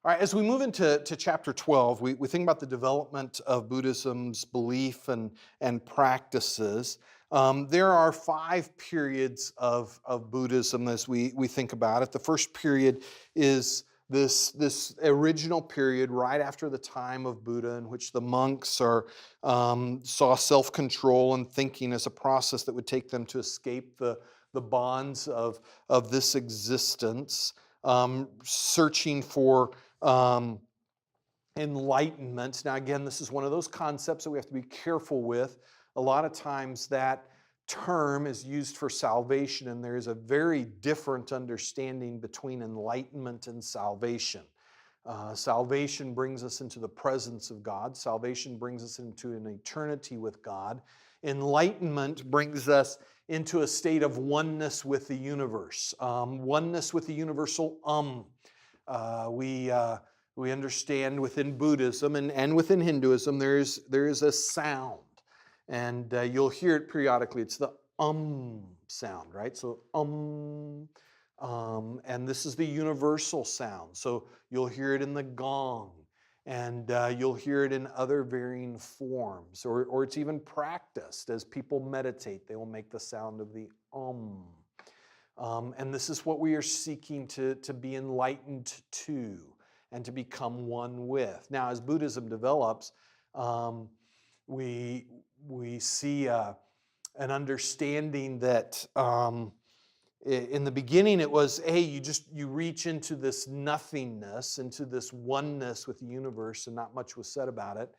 All right, as we move into chapter 12, we think about the development of Buddhism's belief and practices. There are five periods of Buddhism as we think about it. The first period is this original period right after the time of Buddha, in which the monks saw self-control and thinking as a process that would take them to escape the bonds of this existence, searching for enlightenment. Now, again, this is one of those concepts that we have to be careful with. A lot of times that term is used for salvation, and there is a very different understanding between enlightenment and salvation. Salvation brings us into the presence of God. Salvation brings us into an eternity with God. Enlightenment brings us into a state of oneness with the universe, oneness with the universal we understand within Buddhism and within Hinduism there is a sound, and you'll hear it periodically. It's the sound, right? So and this is the universal sound. So you'll hear it in the gong, and you'll hear it in other varying forms, or it's even practiced as people meditate. They will make the sound of the and this is what we are seeking to be enlightened to and to become one with. Now, as Buddhism develops, we see an understanding that in the beginning it was, hey, you reach into this nothingness, into this oneness with the universe, and not much was said about it.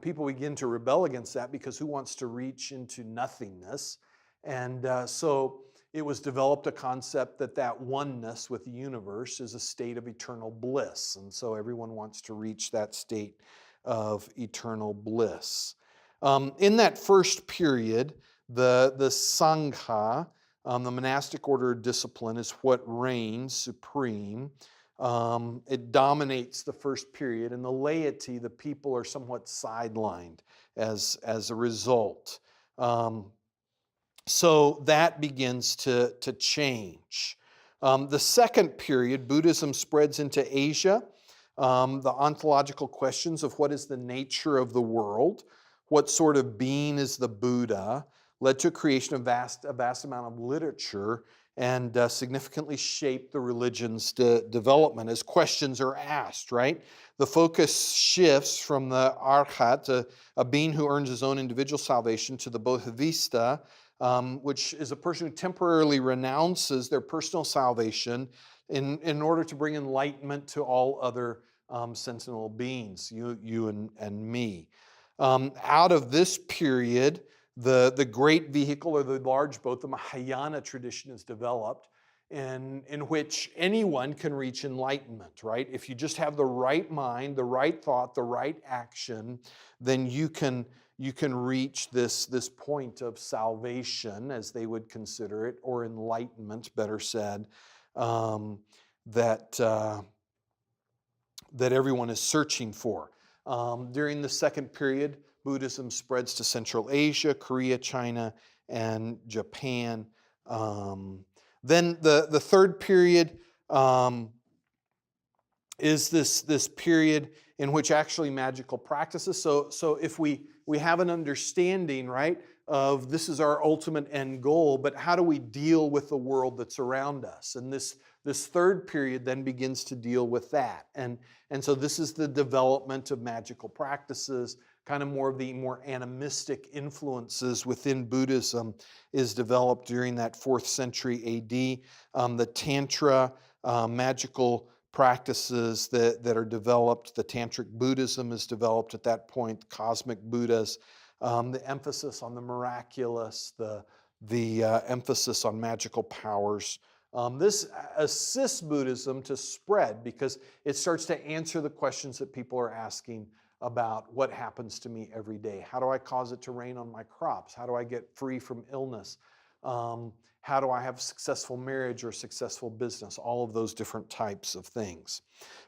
People begin to rebel against that, because who wants to reach into nothingness? And so it was developed a concept that oneness with the universe is a state of eternal bliss. And so everyone wants to reach that state of eternal bliss. In that first period, the Sangha, the monastic order of discipline, is what reigns supreme. It dominates the first period, and the laity, the people, are somewhat sidelined as a result. So that begins to change. The second period, Buddhism spreads into Asia. The ontological questions of what is the nature of the world, what sort of being is the Buddha, led to a creation of a vast amount of literature, and significantly shaped the religion's development as questions are asked, right? The focus shifts from the arhat, a being who earns his own individual salvation, to the bodhisattva, which is a person who temporarily renounces their personal salvation in order to bring enlightenment to all other sentinel beings, you and me. Out of this period, the great vehicle, or the large boat, the Mahayana tradition, is developed, in which anyone can reach enlightenment, right? If you just have the right mind, the right thought, the right action, then you can reach this point of salvation, as they would consider it, or enlightenment, better said, that everyone is searching for. During the second period, Buddhism spreads to Central Asia, Korea, China, and Japan. Then the third period is this period in which actually magical practices. So if we have an understanding, right, of this is our ultimate end goal, but how do we deal with the world that's around us? And this third period then begins to deal with that. And so this is the development of magical practices, kind of more of the more animistic influences within Buddhism is developed during that 4th century AD. The Tantra, magical practices that are developed, the Tantric Buddhism is developed at that point, cosmic Buddhas, the emphasis on the miraculous, the emphasis on magical powers. This assists Buddhism to spread, because it starts to answer the questions that people are asking about what happens to me every day. How do I cause it to rain on my crops? How do I get free from illness? How do I have a successful marriage or successful business? All of those different types of things.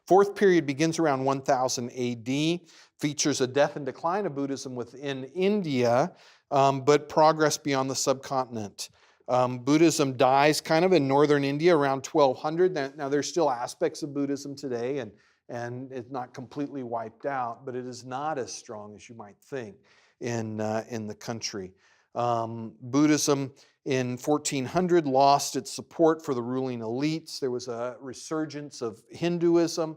Fourth period begins around 1000 AD, features a death and decline of Buddhism within India, but progress beyond the subcontinent. Buddhism dies kind of in northern India around 1200. Now there's still aspects of Buddhism today, and it's not completely wiped out, but it is not as strong as you might think in the country. Buddhism in 1400 lost its support for the ruling elites. There was a resurgence of Hinduism.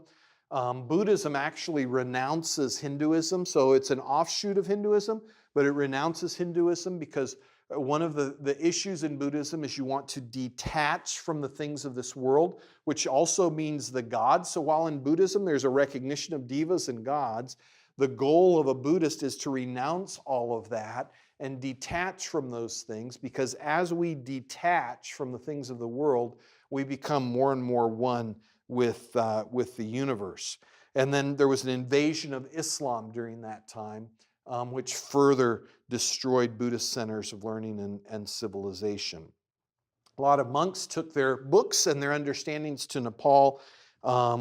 Buddhism actually renounces Hinduism, so it's an offshoot of Hinduism, but it renounces Hinduism because one of the issues in Buddhism is you want to detach from the things of this world, which also means the gods. So while in Buddhism there's a recognition of devas and gods, the goal of a Buddhist is to renounce all of that and detach from those things, because as we detach from the things of the world, we become more and more one with the universe. And then there was an invasion of Islam during that time, which further destroyed Buddhist centers of learning and civilization. A lot of monks took their books and their understandings to Nepal,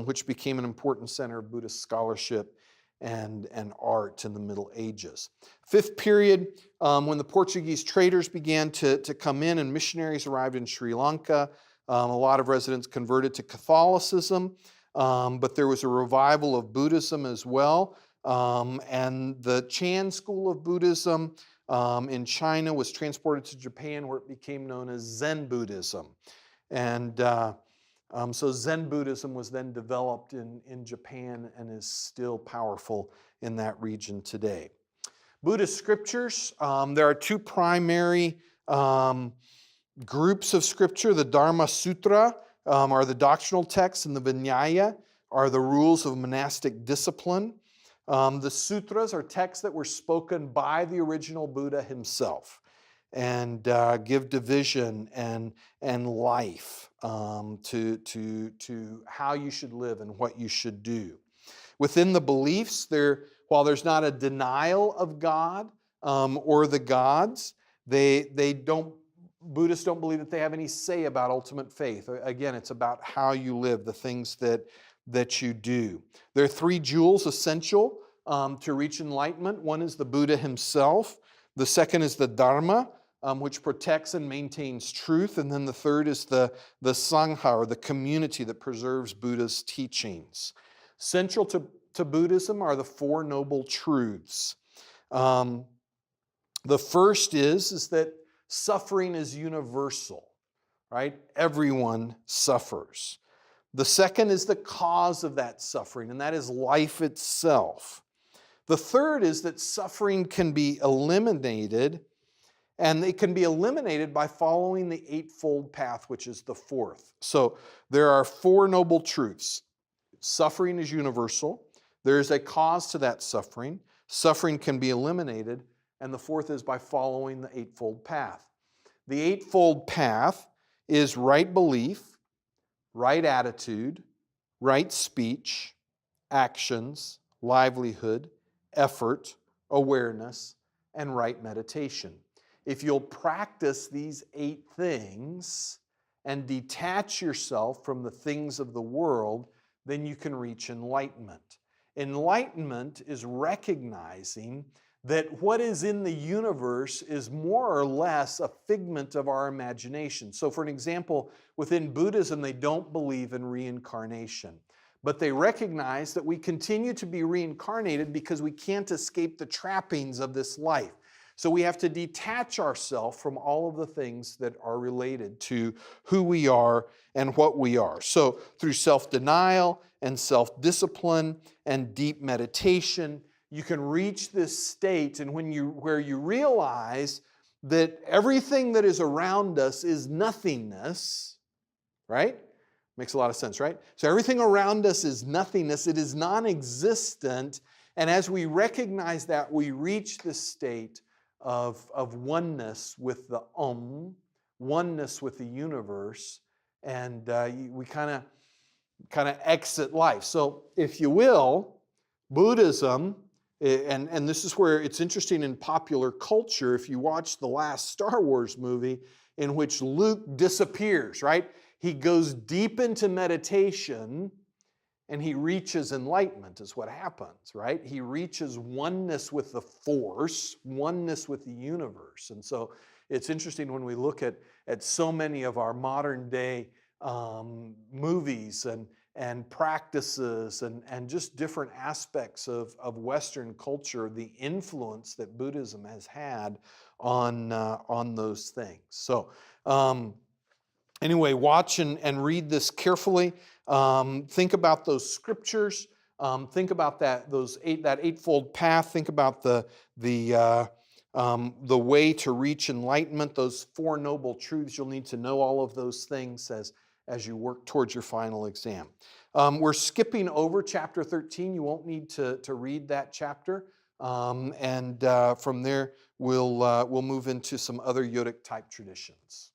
which became an important center of Buddhist scholarship and art in the Middle Ages. Fifth period, when the Portuguese traders began to come in and missionaries arrived in Sri Lanka, a lot of residents converted to Catholicism, but there was a revival of Buddhism as well. And the Chan school of Buddhism in China was transported to Japan, where it became known as Zen Buddhism. And so Zen Buddhism was then developed in Japan and is still powerful in that region today. Buddhist scriptures, there are two primary groups of scripture. The Dharma Sutra are the doctrinal texts, and the Vinaya are the rules of monastic discipline. The sutras are texts that were spoken by the original Buddha himself and give division and life to how you should live and what you should do. Within the beliefs, while there's not a denial of God or the gods, Buddhists don't believe that they have any say about ultimate faith. Again, it's about how you live, the things that you do. There are three jewels essential to reach enlightenment. One is the Buddha himself. The second is the Dharma, which protects and maintains truth. And then the third is the Sangha, or the community that preserves Buddha's teachings. Central to Buddhism are the Four Noble Truths. The first is that suffering is universal, right? Everyone suffers. The second is the cause of that suffering, and that is life itself. The third is that suffering can be eliminated, and it can be eliminated by following the Eightfold Path, which is the fourth. So there are four noble truths. Suffering is universal. There is a cause to that suffering. Suffering can be eliminated. And the fourth is by following the Eightfold Path. The Eightfold Path is right belief, right attitude, right speech, actions, livelihood, effort, awareness, and right meditation. If you'll practice these 8 things and detach yourself from the things of the world, then you can reach enlightenment. Enlightenment is recognizing that what is in the universe is more or less a figment of our imagination. So for an example, within Buddhism, they don't believe in reincarnation, but they recognize that we continue to be reincarnated because we can't escape the trappings of this life. So we have to detach ourselves from all of the things that are related to who we are and what we are. So through self-denial and self-discipline and deep meditation, you can reach this state and where you realize that everything that is around us is nothingness, right? Makes a lot of sense, right? So everything around us is nothingness. It is non-existent. And as we recognize that, we reach this state of oneness with the oneness with the universe, and we kind of exit life. So if you will, Buddhism, and this is where it's interesting in popular culture, if you watch the last Star Wars movie in which Luke disappears, right? He goes deep into meditation and he reaches enlightenment is what happens, right? He reaches oneness with the Force, oneness with the universe. And so it's interesting when we look at so many of our modern day movies and practices and just different aspects of Western culture, the influence that Buddhism has had on those things. So anyway, watch and read this carefully. Think about those scriptures. Think about that eightfold path. Think about the way to reach enlightenment. Those Four Noble Truths. You'll need to know all of those things as you work towards your final exam. We're skipping over chapter 13. You won't need to read that chapter. And from there, we'll move into some other Yodic type traditions.